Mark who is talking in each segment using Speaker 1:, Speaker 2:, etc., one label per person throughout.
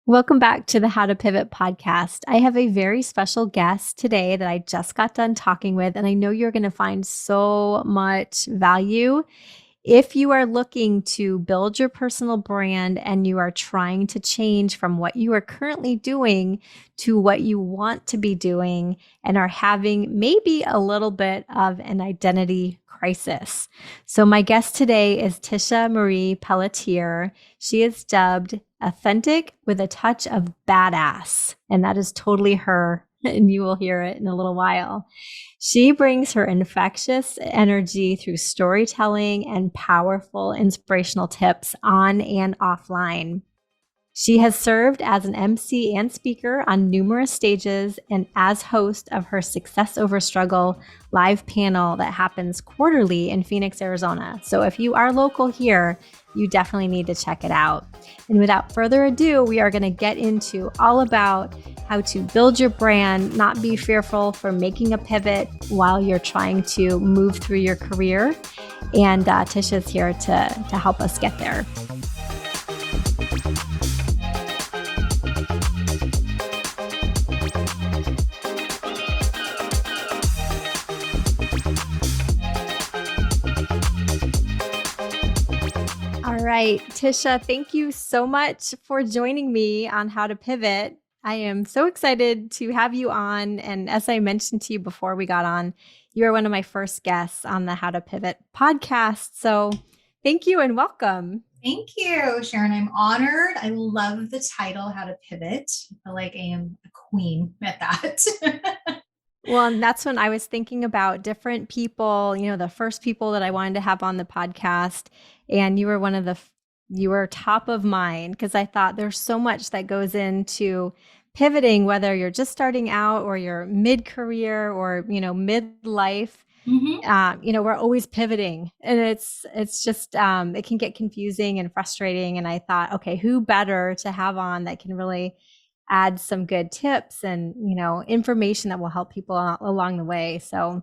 Speaker 1: Welcome back to the How to Pivot podcast. I have a very special guest today that I just got done talking with, and I know you're going to find so much value. If you are looking to build your personal brand and you are trying to change from what you are currently doing to what you want to be doing and are having maybe a little bit of an identity crisis. So, my guest today is Tisha Marie Pelletier. She is dubbed authentic with a touch of badass, and that is totally her. And you will hear it in a little while. She brings her infectious energy through storytelling and powerful inspirational tips on and offline. She has served as an MC and speaker on numerous stages and as host of her Success Over Struggle live panel that happens quarterly in Phoenix, Arizona. So if you are local here, you definitely need to check it out. And without further ado, we are going to get into all about how to build your brand, not be fearful for making a pivot while you're trying to move through your career. And Tisha's here to help us get there. All right, Tisha, thank you so much for joining me on How to Pivot. I am so excited to have you on. And as I mentioned to you before we got on, you are one of my first guests on the How to Pivot podcast. So thank you and welcome.
Speaker 2: Thank you, Sharon. I'm honored. I love the title, How to Pivot. I feel like I am a queen at that.
Speaker 1: Well, and that's when I was thinking about different people, the first people that I wanted to have on the podcast. And you were you were top of mind because I thought there's so much that goes into pivoting, whether you're just starting out or you're mid-career or, midlife. We're always pivoting and it's just, it can get confusing and frustrating. And I thought, okay, who better to have on that can really add some good tips and, information that will help people along the way. So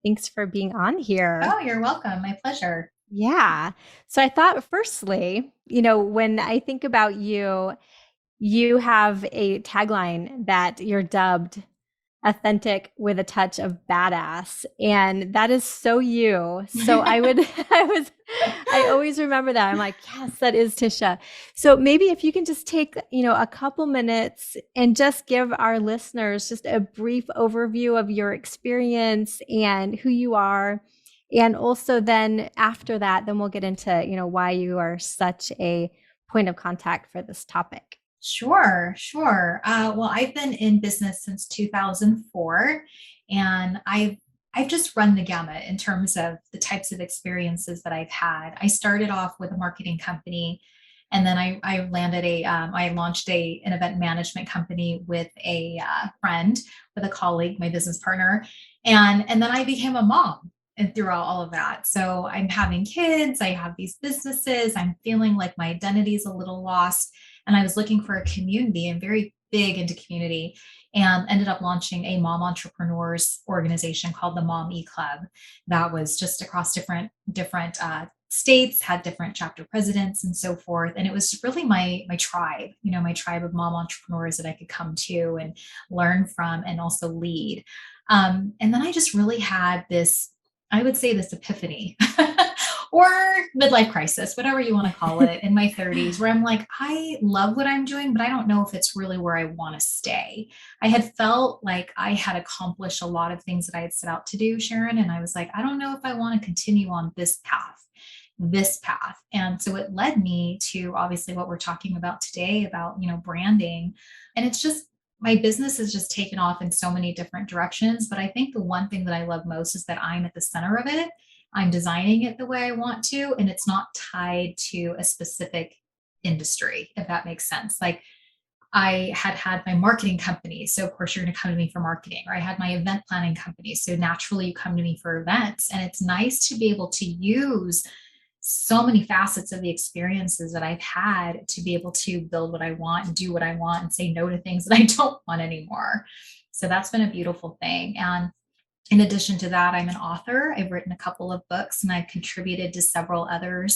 Speaker 1: thanks for being on here.
Speaker 2: Oh, you're welcome. My pleasure.
Speaker 1: Yeah. So I thought firstly, when I think about you, you have a tagline that you're dubbed authentic with a touch of badass. And that is so you. So I always remember that. I'm like, yes, that is Tisha. So maybe if you can just take, a couple minutes and just give our listeners just a brief overview of your experience and who you are. And also then after that, then we'll get into, why you are such a point of contact for this topic.
Speaker 2: Sure. Well, I've been in business since 2004, and I've just run the gamut in terms of the types of experiences that I've had. I started off with a marketing company, and then I landed I launched an event management company with a friend, with a colleague, my business partner, and then I became a mom. And throughout all of that. So I'm having kids, I have these businesses, I'm feeling like my identity is a little lost. And I was looking for a community and very big into community, and ended up launching a mom entrepreneurs organization called the Mom E Club. That was just across different states, had different chapter presidents and so forth. And it was really my tribe, my tribe of mom entrepreneurs that I could come to and learn from and also lead. And then I just really had this, I would say, this epiphany or midlife crisis, whatever you want to call it, in my 30s, where I'm like, I love what I'm doing, but I don't know if it's really where I want to stay. I had felt like I had accomplished a lot of things that I had set out to do, Sharon. And I was like, I don't know if I want to continue on this path. And so it led me to obviously what we're talking about today about, branding. And it's just, my business has just taken off in so many different directions. But I think the one thing that I love most is that I'm at the center of it. I'm designing it the way I want to, and it's not tied to a specific industry, if that makes sense. Like, I had my marketing company. So of course you're going to come to me for marketing, or I had my event planning company. So naturally you come to me for events. And it's nice to be able to use so many facets of the experiences that I've had to be able to build what I want and do what I want and say no to things that I don't want anymore. So that's been a beautiful thing. And in addition to that, I'm an author. I've written a couple of books, and I've contributed to several other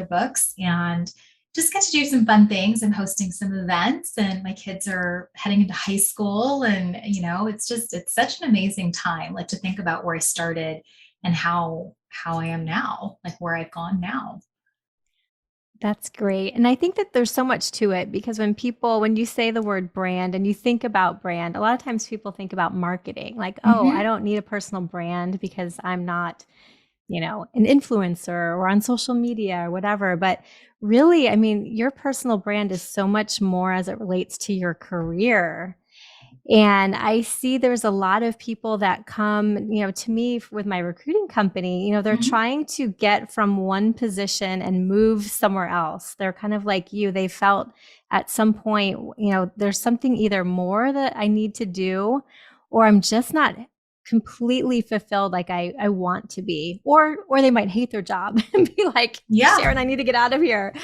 Speaker 2: books. And just get to do some fun things. I'm hosting some events and my kids are heading into high school. And, it's such an amazing time, like to think about where I started and how I am now, like where I've gone now.
Speaker 1: That's great. And I think that there's so much to it because when you say the word brand and you think about brand, a lot of times people think about marketing, like, oh, I
Speaker 2: Hmm.
Speaker 1: don't need a personal brand because I'm not, an influencer or on social media or whatever. But really, I mean, your personal brand is so much more as it relates to your career. And I see there's a lot of people that come, to me with my recruiting company, they're
Speaker 2: Hmm.
Speaker 1: trying to get from one position and move somewhere else. They're kind of like you. They felt at some point, there's something either more that I need to do, or I'm just not completely fulfilled like I want to be. Or they might hate their job and be like,
Speaker 2: Yeah.
Speaker 1: Sharon, I need to get out of here.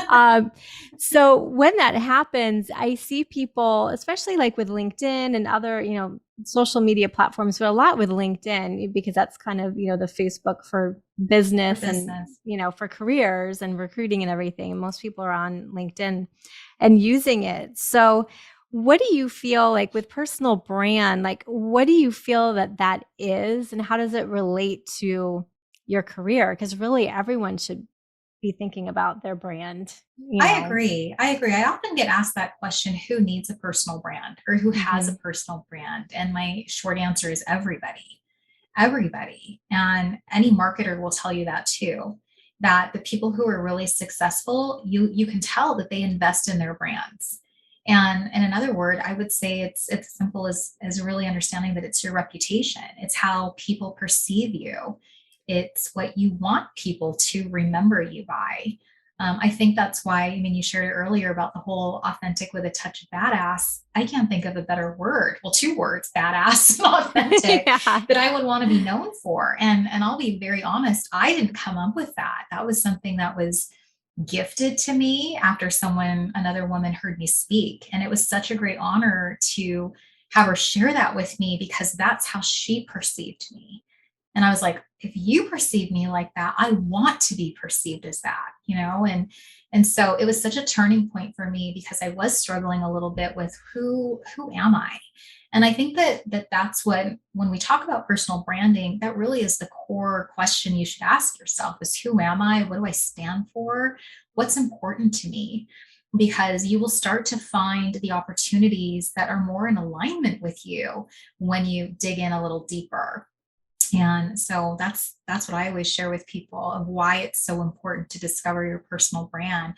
Speaker 1: Um, so when that happens, I see people, especially like with LinkedIn and other, social media platforms, but a lot with LinkedIn because that's kind of, the Facebook for
Speaker 2: For
Speaker 1: business and,
Speaker 2: business.
Speaker 1: for careers and recruiting and everything. Most people are on LinkedIn and using it. So what do you feel like with personal brand? Like, what do you feel that is, and how does it relate to your career? Because really everyone should be thinking about their brand,
Speaker 2: I agree. I agree. I often get asked that question, who needs a personal brand or who has a
Speaker 1: Mhm.
Speaker 2: personal brand? And my short answer is everybody. Everybody. And any marketer will tell you that too. That the people who are really successful, you can tell that they invest in their brands. And in another word, I would say it's simple as really understanding that it's your reputation. It's how people perceive you. It's what you want people to remember you by. I think that's why, I mean, you shared it earlier about the whole authentic with a touch of badass. I can't think of a better word. Well, two words, badass and authentic,
Speaker 1: Yeah.
Speaker 2: that I would want to be known for. And I'll be very honest, I didn't come up with that. That was something that was gifted to me after another woman heard me speak. And it was such a great honor to have her share that with me because that's how she perceived me. And I was like, if you perceive me like that, I want to be perceived as that. And so it was such a turning point for me because I was struggling a little bit with who am I? And I think that's what, when we talk about personal branding, that really is the core question you should ask yourself is, who am I? What do I stand for? What's important to me? Because you will start to find the opportunities that are more in alignment with you when you dig in a little deeper. And so that's what I always share with people of why it's so important to discover your personal brand.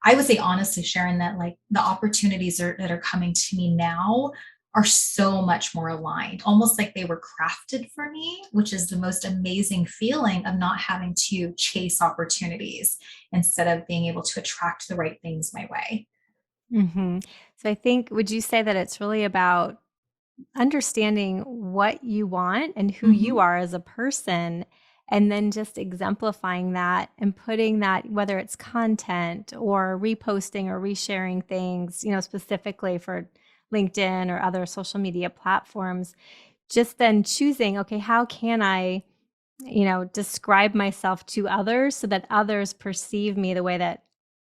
Speaker 2: I would say honestly, Sharon, that like the opportunities that are coming to me now are so much more aligned, almost like they were crafted for me, which is the most amazing feeling of not having to chase opportunities instead of being able to attract the right things my way.
Speaker 1: Mhm. So I think, would you say that it's really about understanding what you want and who you
Speaker 2: Mhm.
Speaker 1: are as a person, and then just exemplifying that and putting that, whether it's content or reposting or resharing things, specifically for LinkedIn or other social media platforms, just then choosing, okay, how can I, describe myself to others so that others perceive me the way that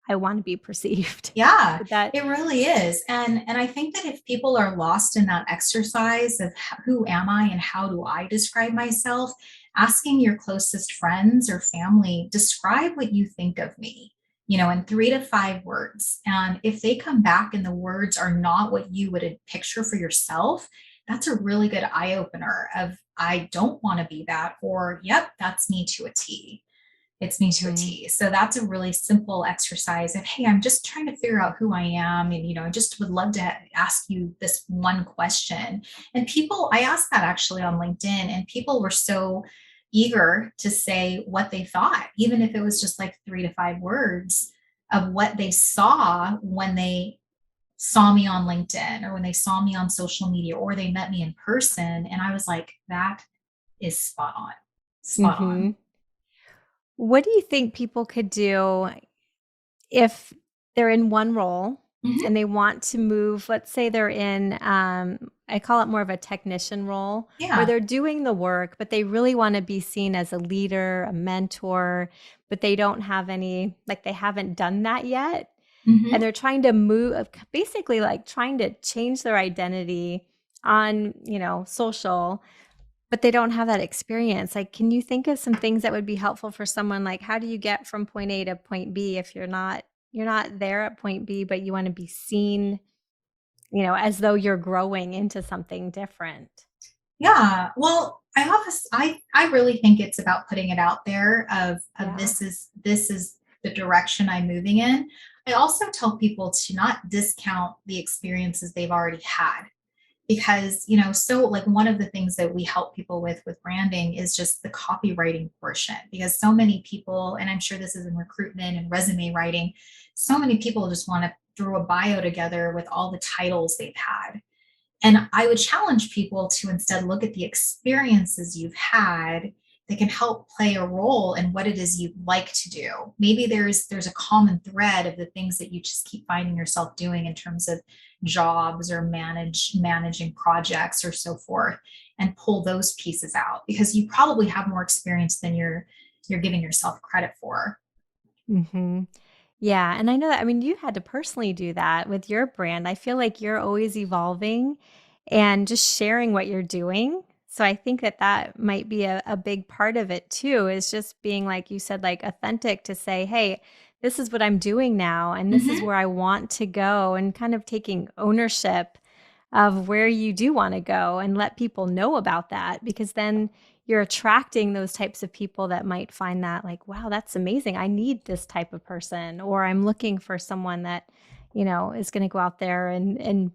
Speaker 1: I want to be perceived.
Speaker 2: Yeah,
Speaker 1: Would that
Speaker 2: it really is. And I think that if people are lost in that exercise of who am I and how do I describe myself, asking your closest friends or family, describe what you think of me, in 3 to 5 words. And if they come back and the words are not what you would picture for yourself, that's a really good eye opener of, I don't want to be that, or yep, that's me to a T. It's me to a
Speaker 1: Mhm.
Speaker 2: T. So that's a really simple exercise of, hey, I'm just trying to figure out who I am. And, I just would love to ask you this one question. And I asked that actually on LinkedIn, and people were so eager to say what they thought, even if it was just like 3 to 5 words of what they saw when they saw me on LinkedIn or when they saw me on social media or they met me in person. And I was like, that is spot on, spot on.
Speaker 1: Mhm. What do you think people could do if they're in one role
Speaker 2: Mhm.
Speaker 1: and they want to move? Let's say they're in, I call it more of a technician role, where
Speaker 2: Yeah.
Speaker 1: they're doing the work, but they really want to be seen as a leader, a mentor, but they don't have any, like they haven't done that yet.
Speaker 2: Hmm.
Speaker 1: and they're trying to move, basically like trying to change their identity on, social, but they don't have that experience. Like, can you think of some things that would be helpful for someone? Like, how do you get from point A to point B if you're not there at point B, but you want to be seen, as though you're growing into something different?
Speaker 2: Yeah. Well, I really think it's about putting it out there of
Speaker 1: Yeah.
Speaker 2: this is the direction I'm moving in. I also tell people to not discount the experiences they've already had, because so like one of the things that we help people with branding is just the copywriting portion, because so many people, and I'm sure this is in recruitment and resume writing, so many people just want to throw a bio together with all the titles they've had. And I would challenge people to instead look at the experiences you've had that can help play a role in what it is you'd like to do. Maybe there's a common thread of the things that you just keep finding yourself doing in terms of jobs or managing projects or so forth, and pull those pieces out, because you probably have more experience than you're giving yourself credit for.
Speaker 1: Hmm. Yeah, and I know that, I mean, you had to personally do that with your brand. I feel like you're always evolving and just sharing what you're doing. So I think that that might be a big part of it too, is just being, like you said, like authentic to say, hey, this is what I'm doing now, and this is
Speaker 2: Hmm.
Speaker 1: where I want to go, and kind of taking ownership of where you do want to go and let people know about that, because then you're attracting those types of people that might find that like, wow, that's amazing. I need this type of person, or I'm looking for someone that, is going to go out there and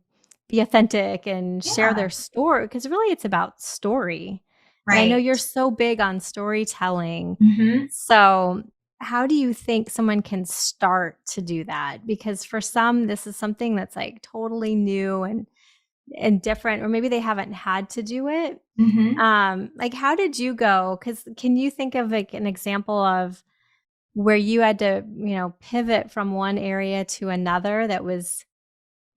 Speaker 1: be authentic and share their
Speaker 2: Yeah.
Speaker 1: story, because really it's about story. And I know
Speaker 2: Right.
Speaker 1: you're so big on storytelling.
Speaker 2: Hmm.
Speaker 1: So, how do you think someone can start to do that? Because for some, this is something that's like totally new and different, or maybe they haven't had to do it.
Speaker 2: Hmm.
Speaker 1: Like, how did you go? Because can you think of like an example of where you had to, pivot from one area to another that was,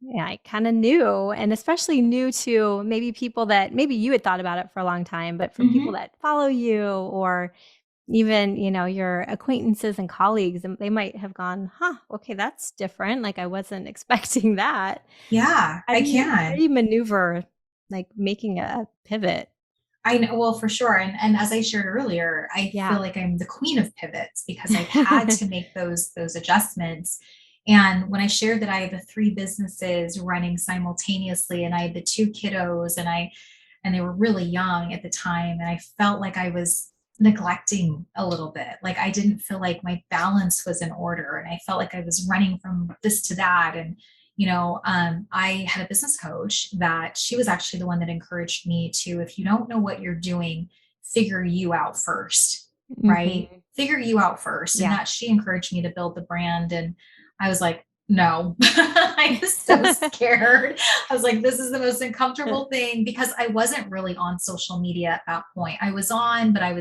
Speaker 1: yeah, like, kind of new, and especially new to maybe people that maybe you had thought about it for a long time, but for people
Speaker 2: Hmm.
Speaker 1: that follow you, or even, your acquaintances and colleagues, and they might have gone, huh, okay, that's different. Like, I wasn't expecting that.
Speaker 2: Yeah,
Speaker 1: How
Speaker 2: I
Speaker 1: do you how do
Speaker 2: can.
Speaker 1: you maneuver, like, making a pivot?
Speaker 2: I know, well, for sure. And as I shared earlier, I feel
Speaker 1: Yeah.
Speaker 2: like I'm the queen of pivots because I've had to make those adjustments. And when I shared that I had the three businesses running simultaneously, and I had the two kiddos, and they were really young at the time, and I felt like I was neglecting a little bit. Like I didn't feel like my balance was in order, and I felt like I was running from this to that. And I had a business coach that she was actually the one that encouraged me to, if you don't know what you're doing, figure you out first, right?
Speaker 1: Mhm.
Speaker 2: Figure you out first. And
Speaker 1: Yeah.
Speaker 2: that she encouraged me to build the brand. And I was like, no, I was so scared. I was like, this is the most uncomfortable thing, because I wasn't really on social media at that point. I was on, but I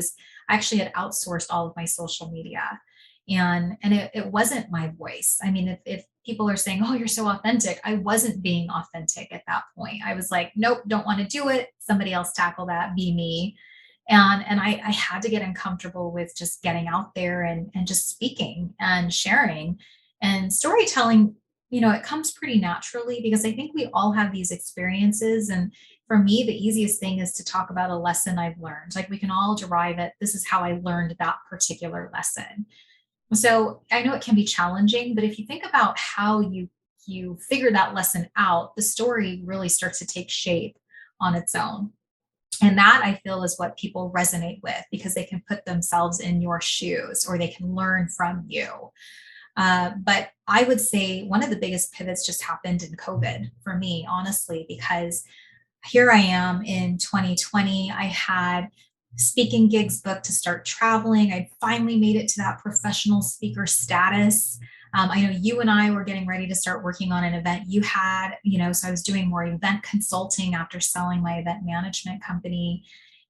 Speaker 2: actually had outsourced all of my social media. And it wasn't my voice. I mean, if people are saying, oh, you're so authentic, I wasn't being authentic at that point. I was like, nope, don't want to do it. Somebody else tackle that, be me. And I had to get uncomfortable with just getting out there and just speaking and sharing. And storytelling, it comes pretty naturally, because I think we all have these experiences. And for me, the easiest thing is to talk about a lesson I've learned. Like we can all derive it. This is how I learned that particular lesson. So I know it can be challenging, but if you think about how you figure that lesson out, the story really starts to take shape on its own. And that I feel is what people resonate with, because they can put themselves in your shoes or they can learn from you. But I would say one of the biggest pivots just happened in COVID for me, honestly, because here I am in 2020. I had speaking gigs booked to start traveling. I finally made it to that professional speaker status. I know you and I were getting ready to start working on an event you had, so I was doing more event consulting after selling my event management company.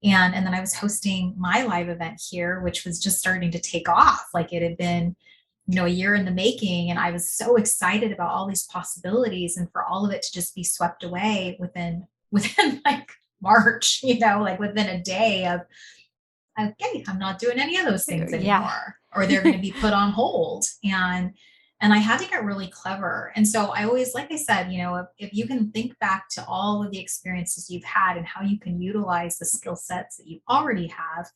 Speaker 2: And then I was hosting my live event here, which was just starting to take off. Like it had been, a year in the making. And I was so excited about all these possibilities, and for all of it to just be swept away within like March, like within a day of, okay, I'm not doing any of those things
Speaker 1: Yeah.
Speaker 2: anymore, or they're going to be put on hold. And And I had to get really clever. And so I always, like I said, if you can think back to all of the experiences you've had and how you can utilize the skill sets that you already have,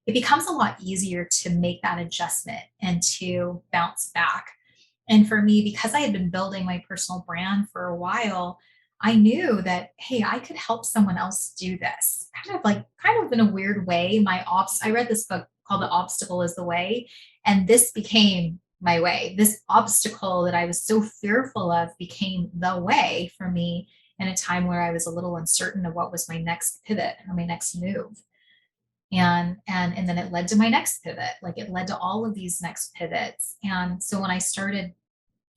Speaker 2: it becomes a lot easier to make that adjustment and to bounce back. And for me, because I had been building my personal brand for a while, I knew that, hey, I could help someone else do this. Kind of in a weird way. I read this book called The Obstacle is the Way, and this became my way. This obstacle that I was so fearful of became the way for me in a time where I was a little uncertain of what was my next pivot or my next move. And then it led to my next pivot. Like it led to all of these next pivots. And so when I started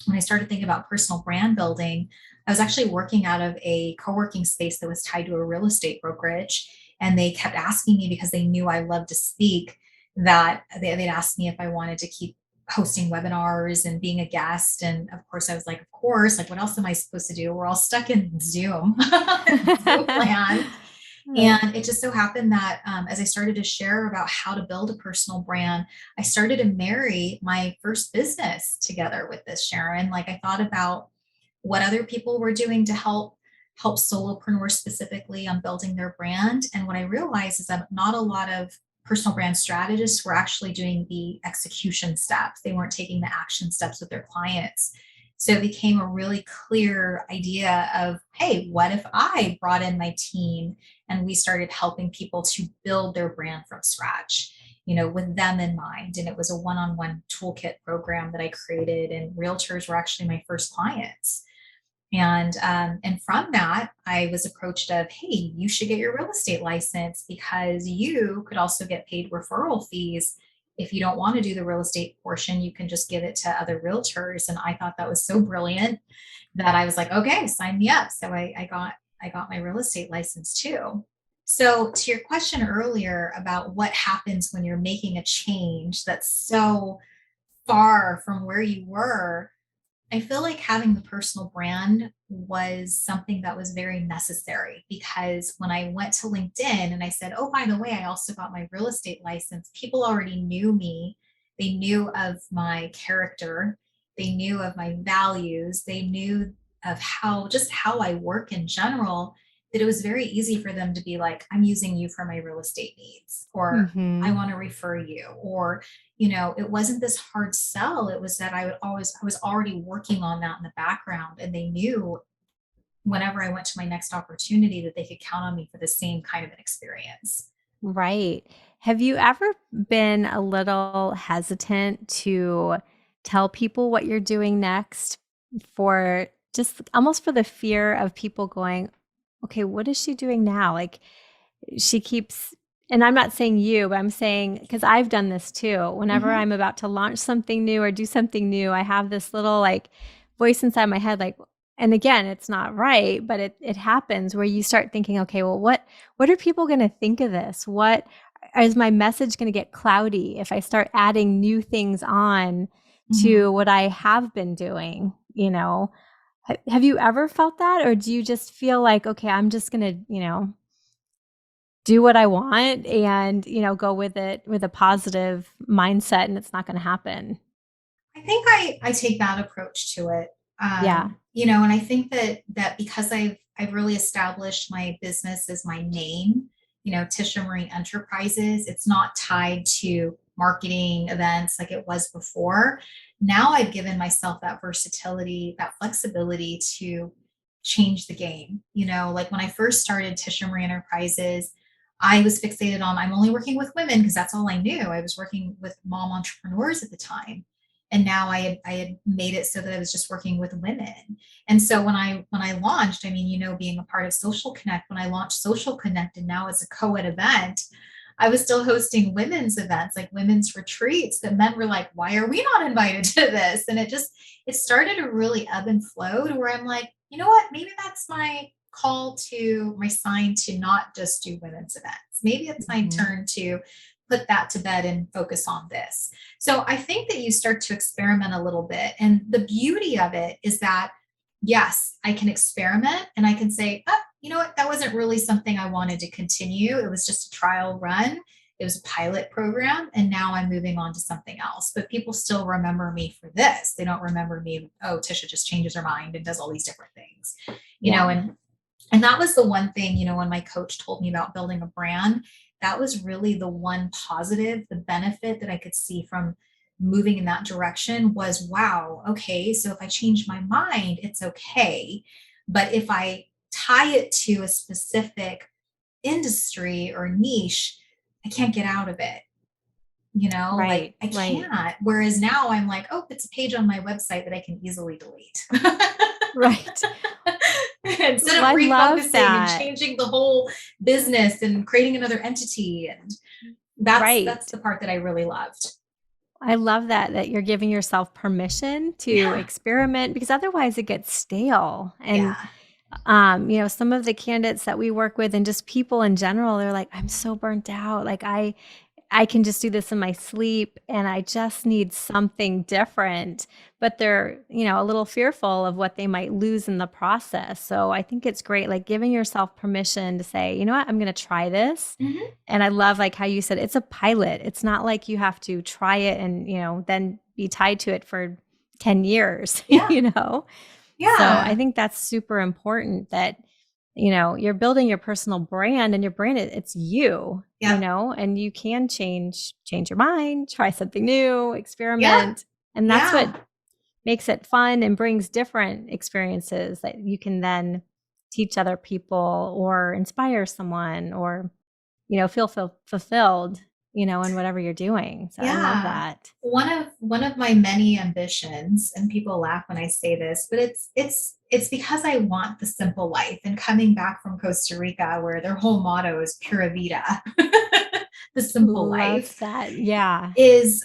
Speaker 2: thinking about personal brand building, I was actually working out of a co-working space that was tied to a real estate brokerage. And they kept asking me, because they knew I loved to speak, that they'd asked me if I wanted to keep hosting webinars and being a guest. And of course, I was like, of course, like what else am I supposed to do? We're all stuck in Zoom, Zoom land. And it just so happened that as I started to share about how to build a personal brand, I started to marry my first business together with this, Sharon. Like I thought about what other people were doing to help solopreneurs specifically on building their brand. And what I realized is that not a lot of personal brand strategists were actually doing the execution steps. They weren't taking the action steps with their clients. So it became a really clear idea of, hey, what if I brought in my team and we started helping people to build their brand from scratch, with them in mind. And it was a one-on-one toolkit program that I created, and realtors were actually my first clients. And from that, I was approached of, hey, you should get your real estate license because you could also get paid referral fees. If you don't want to do the real estate portion, you can just give it to other realtors. And I thought that was so brilliant that I was like, okay, sign me up. So I got my real estate license too. So to your question earlier about what happens when you're making a change that's so far from where you were, I feel like having the personal brand was something that was very necessary, because when I went to LinkedIn and I said, oh, by the way, I also got my real estate license, people already knew me. They knew of my character. They knew of my values. They knew of how I work in general, that it was very easy for them to be like, I'm using you for my real estate needs, or I
Speaker 1: Mhm.
Speaker 2: want to refer you, or it wasn't this hard sell. It was that I was already working on that in the background. And they knew whenever I went to my next opportunity that they could count on me for the same kind of an experience.
Speaker 1: Right. Have you ever been a little hesitant to tell people what you're doing next, for just almost for the fear of people going, okay, what is she doing now? Like she keeps, and I'm not saying you, but I'm saying, because I've done this too. Whenever
Speaker 2: Mhm.
Speaker 1: I'm about to launch something new or do something new, I have this little like voice inside my head, like, and again, it's not right, but it happens where you start thinking, okay, well, what are people going to think of this? What is my message going to get cloudy if I start adding new things on
Speaker 2: Mhm.
Speaker 1: to what I have been doing? Have you ever felt that, or do you just feel like, okay, I'm just going to, do what I want and, go with it with a positive mindset and it's not going to happen?
Speaker 2: I think I take that approach to it.
Speaker 1: Yeah.
Speaker 2: And I think that because I've really established my business as my name, Tisha Marie Enterprises, it's not tied to marketing events like it was before. Now I've given myself that versatility, that flexibility to change the game. Like when I first started Tisha Marie Enterprises, I was fixated on I'm only working with women because that's all I knew. I was working with mom entrepreneurs at the time, and now I had made it so that I was just working with women. And so when I launched, I mean, being a part of Social Connect, when I launched Social Connect, and now as a co-ed event, I was still hosting women's events, like women's retreats, that men were like, why are we not invited to this? And it started to really ebb and flow to where I'm like, you know what, maybe that's my my sign to not just do women's events. Maybe it's my
Speaker 1: Mhm.
Speaker 2: turn to put that to bed and focus on this. So I think that you start to experiment a little bit. And the beauty of it is that, yes, I can experiment and I can say, oh, you know what, that wasn't really something I wanted to continue. It was just a trial run. It was a pilot program, and now I'm moving on to something else. But people still remember me for this. They don't remember me, oh, Tisha just changes her mind and does all these different things,
Speaker 1: Yeah.
Speaker 2: and that was the one thing, when my coach told me about building a brand, that was really the one positive, the benefit that I could see from moving in that direction was, wow, okay, so if I change my mind, it's okay. But if I tie it to a specific industry or niche, I can't get out of it. Like
Speaker 1: Right.
Speaker 2: I
Speaker 1: Right.
Speaker 2: can't. Whereas now I'm like, oh, it's a page on my website that I can easily delete.
Speaker 1: Right.
Speaker 2: Instead
Speaker 1: Well,
Speaker 2: of
Speaker 1: I love
Speaker 2: refocusing and
Speaker 1: that.
Speaker 2: changing the whole business and creating another entity. And that's
Speaker 1: Right.
Speaker 2: the part that I really loved.
Speaker 1: I love that you're giving yourself permission to
Speaker 2: Yeah.
Speaker 1: experiment because otherwise it gets stale. And
Speaker 2: Yeah.
Speaker 1: some of the candidates that we work with and just people in general, they're like, I'm so burnt out. Like I can just do this in my sleep and I just need something different. But they're, a little fearful of what they might lose in the process. So I think it's great, like giving yourself permission to say, you know what, I'm going to try this.
Speaker 2: Hmm.
Speaker 1: And I love like how you said it's a pilot. It's not like you have to try it and, then be tied to it for 10 years,
Speaker 2: Yeah.
Speaker 1: So I
Speaker 2: Yeah.
Speaker 1: think that's super important that you're building your personal brand and your brand it's you,
Speaker 2: Yep.
Speaker 1: and you can change your mind, try something new,
Speaker 2: Yeah.
Speaker 1: experiment. And that's what
Speaker 2: Yeah.
Speaker 1: makes it fun and brings different experiences that you can then teach other people or inspire someone or feel fulfilled, in whatever you're doing. So I love
Speaker 2: Yeah.
Speaker 1: that.
Speaker 2: One of my many ambitions, and people laugh when I say this, but it's because I want the simple life. And coming back from Costa Rica, where their whole motto is Pura Vida, the simple
Speaker 1: Love
Speaker 2: life,
Speaker 1: that. Yeah.
Speaker 2: is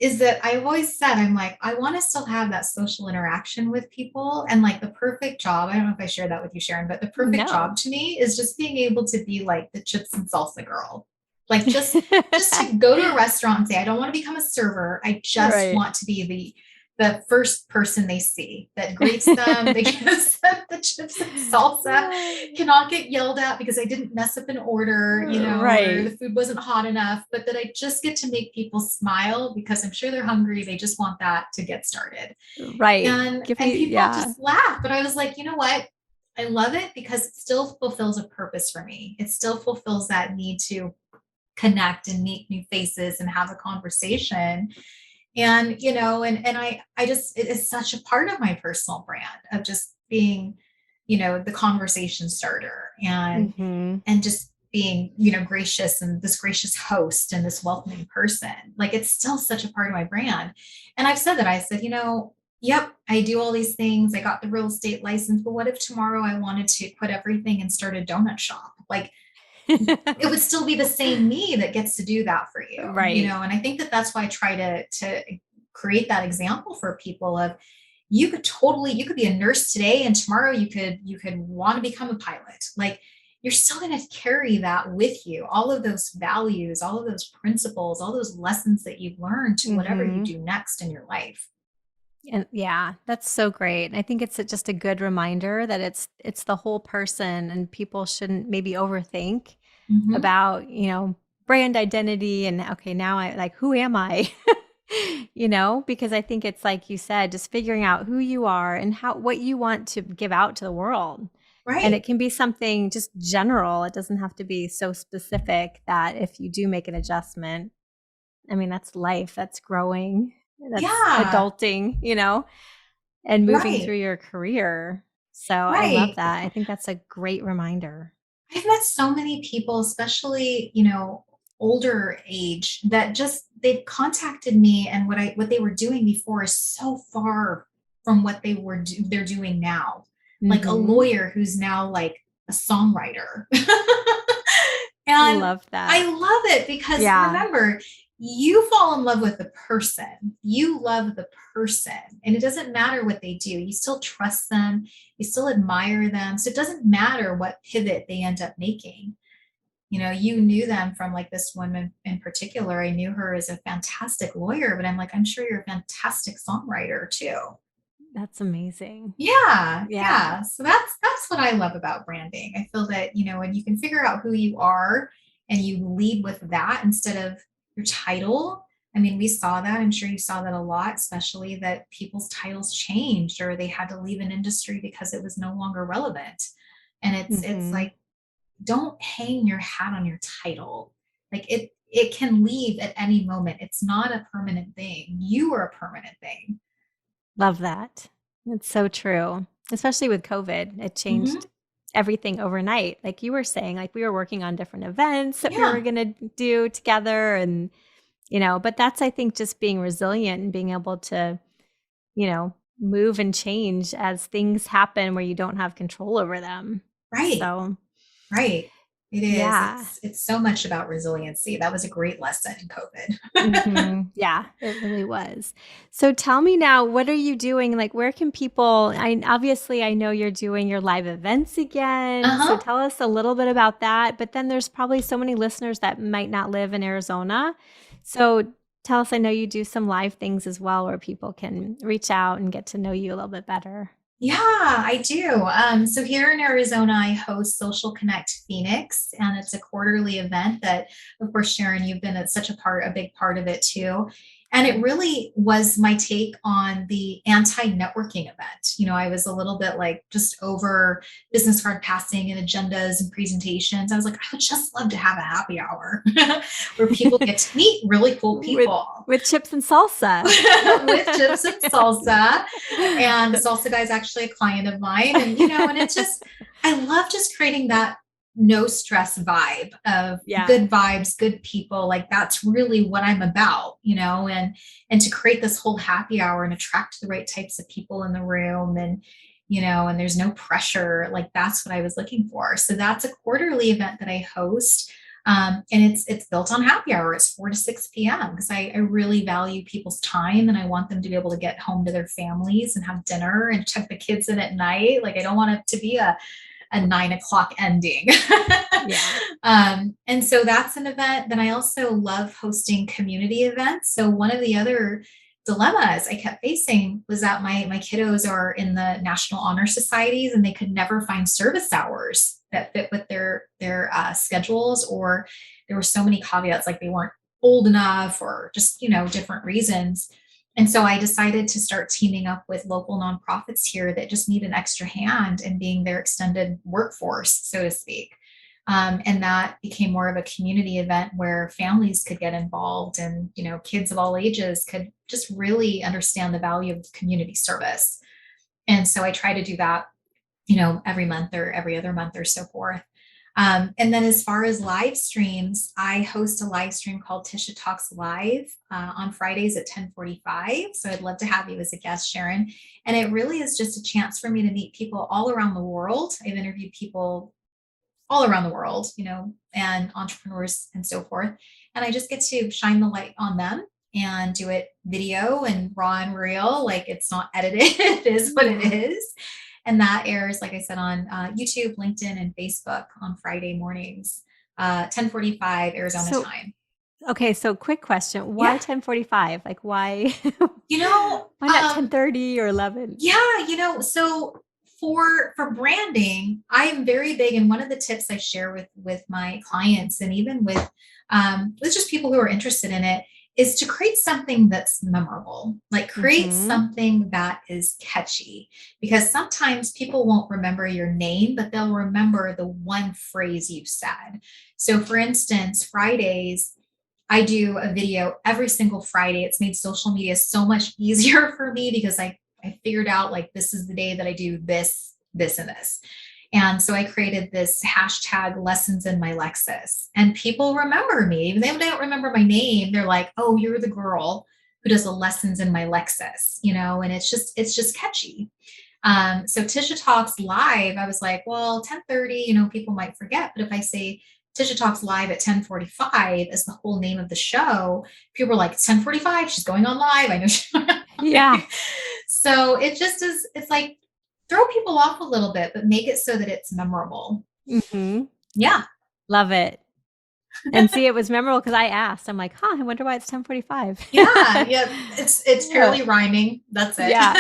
Speaker 2: is that I've always said, I'm like, I want to still have that social interaction with people. And like the perfect job, I don't know if I shared that with you, Sharon, but the perfect job
Speaker 1: No.
Speaker 2: to me is just being able to be like the chips and salsa girl. Like just to go to a restaurant and say, I don't want to become a server. I just
Speaker 1: Right.
Speaker 2: want to be the first person they see that greets them, that gives them the chips and salsa, cannot get yelled at because I didn't mess up an order, or the
Speaker 1: Right.
Speaker 2: food wasn't hot enough, but that I just get to make people smile because I'm sure they're hungry. They just want that to get started.
Speaker 1: Right.
Speaker 2: And
Speaker 1: Give
Speaker 2: and
Speaker 1: me
Speaker 2: people
Speaker 1: yeah.
Speaker 2: just laugh. But I was like, you know what? I love it because it still fulfills a purpose for me. It still fulfills that need to connect and meet new faces and have a conversation. And I just, it is such a part of my personal brand of just being, the conversation starter,
Speaker 1: Mhm.
Speaker 2: and just being, gracious, and this gracious host and this welcoming person. Like it's still such a part of my brand. And I've said that, I said, yep, I do all these things, I got the real estate license, but what if tomorrow I wanted to quit everything and start a donut shop? Like it would still be the same me that gets to do that for you,
Speaker 1: Right.
Speaker 2: and I think that that's why I try to create that example for people of, you could be a nurse today, and tomorrow you could want to become a pilot. Like you're still going to carry that with you, all of those values, all of those principles, all those lessons that you've learned to whatever you
Speaker 1: Mhm.
Speaker 2: do next in your life.
Speaker 1: And yeah, that's so great. I think it's just a good reminder that it's the whole person and people shouldn't maybe overthink
Speaker 2: Hmm.
Speaker 1: about, brand identity and okay, now I like who am I? Because I think it's like you said, just figuring out who you are and what you want to give out to the world. And
Speaker 2: Right.
Speaker 1: it can be something just general. It doesn't have to be so specific that if you do make an adjustment, I mean, that's life, that's growing, that's
Speaker 2: Yeah.
Speaker 1: adulting, and moving
Speaker 2: Right.
Speaker 1: through your career. So I love
Speaker 2: Right.
Speaker 1: that. I think that's a great reminder.
Speaker 2: I've met so many people, especially, older age, that just they've contacted me, and what they were doing before is so far from what they're doing now. Like a
Speaker 1: Mhm.
Speaker 2: lawyer who's now like a songwriter. And
Speaker 1: Love
Speaker 2: I
Speaker 1: that.
Speaker 2: love it because
Speaker 1: Yeah.
Speaker 2: remember, you fall in love with the person. You love the person. And it doesn't matter what they do. You still trust them. You still admire them. So it doesn't matter what pivot they end up making. You knew them from like this woman in particular. I knew her as a fantastic lawyer, but I'm like, I'm sure you're a fantastic songwriter too.
Speaker 1: That's amazing.
Speaker 2: Yeah,
Speaker 1: Yeah.
Speaker 2: yeah. So that's what I love about branding. I feel that, when you can figure out who you are and you lead with that instead of your title. I mean, we saw that. I'm sure you saw that a lot, especially that people's titles changed or they had to leave an industry because it was no longer relevant. And it's
Speaker 1: Mhm.
Speaker 2: like, don't hang your hat on your title. Like it can leave at any moment. It's not a permanent thing. You are a permanent thing.
Speaker 1: Love that. It's so true. Especially with COVID, it
Speaker 2: Hmm.
Speaker 1: changed everything overnight. Like you were saying, like we were working on different events that we were
Speaker 2: Yeah,
Speaker 1: going to do together and but that's I think just being resilient and being able to, move and change as things happen where you don't have control over them.
Speaker 2: right.
Speaker 1: So,
Speaker 2: Right. It is.
Speaker 1: yeah.
Speaker 2: It's so much about resiliency. That was a great lesson in COVID.
Speaker 1: Yeah, it really was. So tell me now, what are you doing? Like, where can people? I know you're doing your live events again. So
Speaker 2: Uh-huh.
Speaker 1: tell us a little bit about that. But then there's probably so many listeners that might not live in Arizona. So tell us, I know you do some live things as well where people can reach out and get to know you a little bit better.
Speaker 2: Yeah, I do. So here in Arizona, I host Social Connect Phoenix, and it's a quarterly event that, of course, Sharon, you've been a big part of it too. And it really was my take on the anti-networking event. I was a little bit like just over business card passing and agendas and presentations. I was like, I would just love to have a happy hour where people get to meet really cool
Speaker 1: with
Speaker 2: people.
Speaker 1: with chips and salsa.
Speaker 2: With chips and salsa. And the salsa guy is actually a client of mine. And it's just, I love just creating that no stress vibe of
Speaker 1: Yeah.
Speaker 2: good vibes, good people. Like that's really what I'm about, and to create this whole happy hour and attract the right types of people in the room and there's no pressure. Like that's what I was looking for. So that's a quarterly event that I host. And it's built on happy hour. It's 4 to 6 p.m. because I really value people's time and I want them to be able to get home to their families and have dinner and check the kids in at night. Like I don't want it to be a 9 o'clock ending.
Speaker 1: Yeah.
Speaker 2: And so that's an event. Then I also love hosting community events. So one of the other dilemmas I kept facing was that my kiddos are in the National Honor Societies and they could never find service hours that fit with their schedules, or there were so many caveats like they weren't old enough or just different reasons. And so I decided to start teaming up with local nonprofits here that just need an extra hand and being their extended workforce, so to speak. And that became more of a community event where families could get involved and kids of all ages could just really understand the value of community service. And so I try to do that every month or every other month or so forth. And then as far as live streams, I host a live stream called Tisha Talks Live on Fridays at 10:45. So I'd love to have you as a guest, Sharon. And it really is just a chance for me to meet people all around the world. I've interviewed people all around the world, and entrepreneurs and so forth. And I just get to shine the light on them and do it video and raw and real. Like it's not edited, it is what it
Speaker 1: Yeah.
Speaker 2: is. And that airs, like I said, on YouTube, LinkedIn, and Facebook on Friday mornings, 10:45 Arizona
Speaker 1: So
Speaker 2: time.
Speaker 1: okay, so quick question. Why
Speaker 2: Yeah.
Speaker 1: 10:45? Like why
Speaker 2: You know,
Speaker 1: why not
Speaker 2: um,
Speaker 1: 10:30 or 11?
Speaker 2: Yeah, so for branding, I am very big, and one of the tips I share with my clients, and even with just people who are interested in it, is to create something that's memorable. Like create
Speaker 1: Mhm.
Speaker 2: something that is catchy, because sometimes people won't remember your name, but they'll remember the one phrase you said. So, for instance, Fridays. I do a video every single Friday. It's made social media so much easier for me because I figured out like this is the day that I do this, this, and this. And so I created this hashtag lessons in my Lexus. And people remember me. Even if they don't remember my name, they're like, oh, you're the girl who does the lessons in my Lexus, and it's just catchy. So Tisha Talks Live, I was like, well, 10:30, people might forget. But if I say Tisha Talks Live at 10:45 as the whole name of the show, people are like, it's 10:45, she's going on live. I know
Speaker 1: Yeah.
Speaker 2: So it just is, it's like throw people off a little bit, but make it so that it's memorable.
Speaker 1: Mhm.
Speaker 2: Yeah.
Speaker 1: Love it. And see, it was memorable because I asked. I'm like, "Huh, I wonder why it's 10:45."
Speaker 2: Yeah. Yeah. It's
Speaker 1: Yeah.
Speaker 2: purely rhyming. That's it.
Speaker 1: Yeah,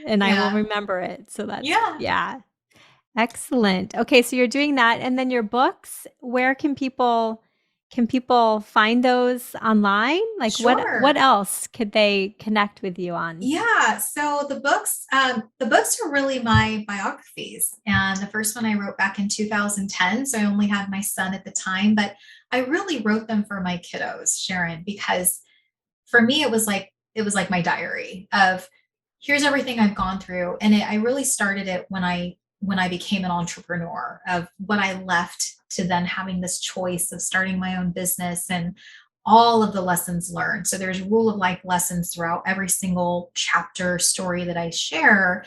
Speaker 1: and I will
Speaker 2: Yeah.
Speaker 1: remember it. So that's
Speaker 2: Yeah.
Speaker 1: yeah. Excellent. Okay, so you're doing that, and then your books, where can people find those online? Like what
Speaker 2: Sure.
Speaker 1: else could they connect with you on?
Speaker 2: Yeah, so the books are really my biographies, and the first one I wrote back in 2010. So I only had my son at the time, but I really wrote them for my kiddos, Sharon, because for me it was like my diary of here's everything I've gone through, and I really started it when I became an entrepreneur, of what I left to then having this choice of starting my own business and all of the lessons learned. So there's rule of life lessons throughout every single chapter story that I share.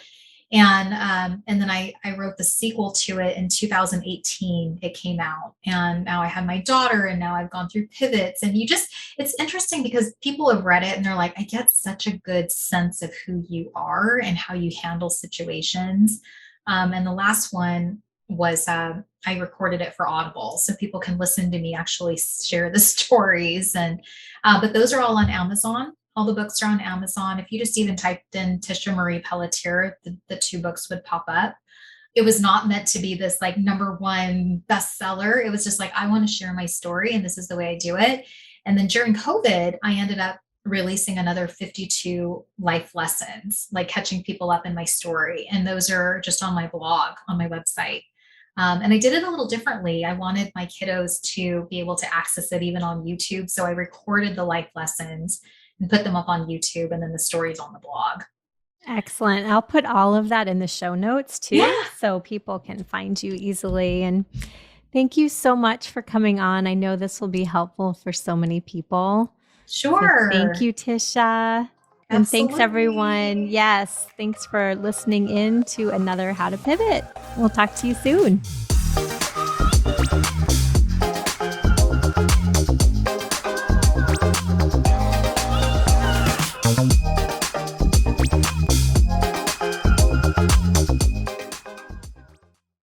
Speaker 2: And then I wrote the sequel to it in 2018. It came out, and now I had my daughter, and now I've gone through pivots. And it's interesting because people have read it and they're like, I get such a good sense of who you are and how you handle situations. And the last one was I recorded it for Audible, so people can listen to me actually share the stories. And but those are all on Amazon. All the books are on Amazon. If you just even typed in Tisha Marie Pelletier, the two books would pop up. It was not meant to be this like number one bestseller. It was just like, I want to share my story and this is the way I do it. And then during COVID, I ended up releasing another 52 life lessons, like catching people up in my story. And those are just on my blog, on my website. And I did it a little differently. I wanted my kiddos to be able to access it even on YouTube. So I recorded the life lessons and put them up on YouTube, and then the stories on the blog.
Speaker 1: Excellent. I'll put all of that in the show notes
Speaker 2: Yeah,
Speaker 1: too, so people can find you easily. And thank you so much for coming on. I know this will be helpful for so many people. So thank
Speaker 2: sure.
Speaker 1: you, Tisha. And thanks, everyone.
Speaker 2: Absolutely.
Speaker 1: Yes, thanks for listening in to another How to Pivot. We'll talk to you soon.